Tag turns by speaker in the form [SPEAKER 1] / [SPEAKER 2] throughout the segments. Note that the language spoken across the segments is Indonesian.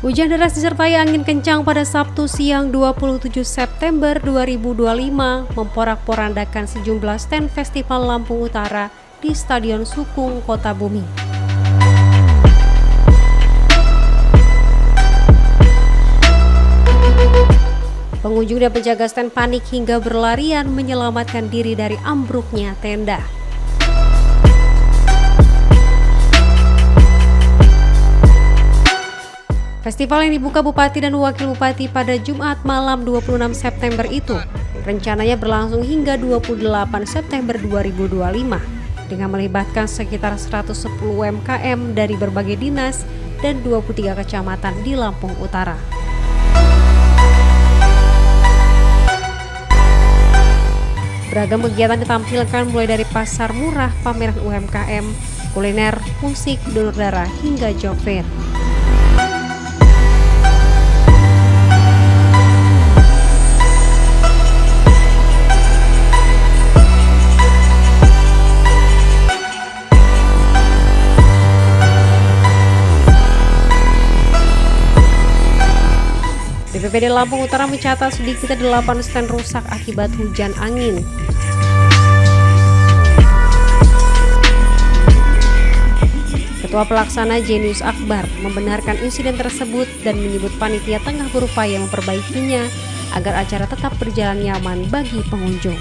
[SPEAKER 1] Hujan deras disertai angin kencang pada Sabtu siang 27 September 2025 memporak-porandakan sejumlah stand Festival Lampung Utara di Stadion Sukung, Kota Bumi. Pengunjung dan penjaga stand panik hingga berlarian menyelamatkan diri dari ambruknya tenda. Festival yang dibuka Bupati dan Wakil Bupati pada Jumat malam 26 September itu rencananya berlangsung hingga 28 September 2025 dengan melibatkan sekitar 110 UMKM dari berbagai dinas dan 23 kecamatan di Lampung Utara. Beragam kegiatan ditampilkan mulai dari pasar murah, pameran UMKM, kuliner, musik, donor darah, hingga job fair. BPBD Lampung Utara mencatat sedikitnya 8 stand rusak akibat hujan angin. Ketua Pelaksana Jenius Akbar membenarkan insiden tersebut dan menyebut panitia tengah berupaya memperbaikinya agar acara tetap berjalan nyaman bagi pengunjung.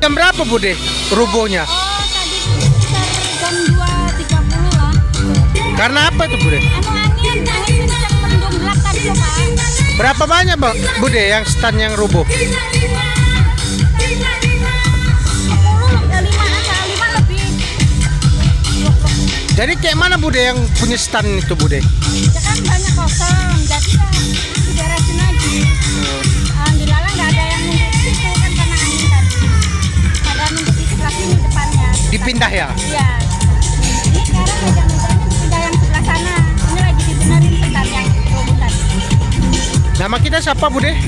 [SPEAKER 2] Jam berapa Bude rubuhnya?
[SPEAKER 3] Tadi jam 2.30 lah.
[SPEAKER 2] Karena apa itu Bude?
[SPEAKER 3] Angin kencang mendung gelap tadi loh Pak.
[SPEAKER 2] Berapa banyak Bude yang stand yang rubuh?
[SPEAKER 3] 5 lebih.
[SPEAKER 2] Jadi kayak mana Bude yang punya stand itu Bude?
[SPEAKER 3] Ya kan banyak kosong, jadi ya diberesin lagi. Alhamdulillah nggak ada yang nunggu di situ kan karena angin tadi. Ada nunggu di sebelah sini depannya.
[SPEAKER 2] Dipindah ya?
[SPEAKER 3] Iya. Jadi sekarang hujan-hujannya dipindah yang sebelah sana. Ini lagi dibenerin sebentar yang rubuh tadi.
[SPEAKER 2] Nama kita siapa Bude?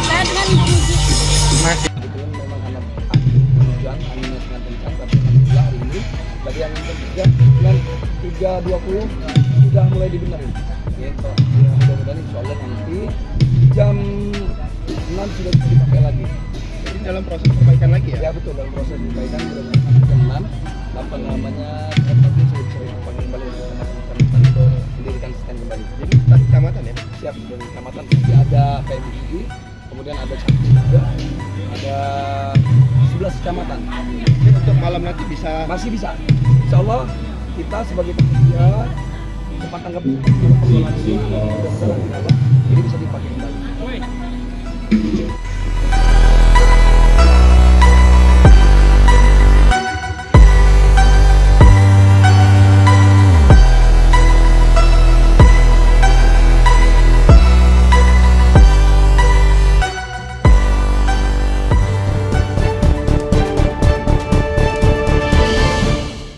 [SPEAKER 3] Saya dengan Bu Muji.
[SPEAKER 2] Masih.
[SPEAKER 4] Kebetulan memang karena hujan, anginnya sangat kencang, tapi alhamdulillah hari ini dari angin kencang dengan 3.20 sudah mulai dibenerin. Gitu. Mudah-mudahan insya Allah nanti jam 6 sudah dipakai lagi.
[SPEAKER 2] Jadi dalam proses perbaikan lagi ya?
[SPEAKER 4] Ya betul, dalam proses perbaikan mudah-mudahan jam 6 apa namanya nanti sudah bisa dipakai kembali oleh kecamatan untuk mendirikan stand kembali. Jadi
[SPEAKER 2] Stand kecamatan ya?
[SPEAKER 4] siap dari kecamatan sudah ada PMI, kemudian ada Cakti juga, ada 11 kecamatan.
[SPEAKER 2] Jadi untuk malam nanti bisa
[SPEAKER 4] Masih bisa. Insya Allah kita sebagai panitia cepat tanggap pengelolaan ini, mudah-mudahan ini bisa dipakai kembali.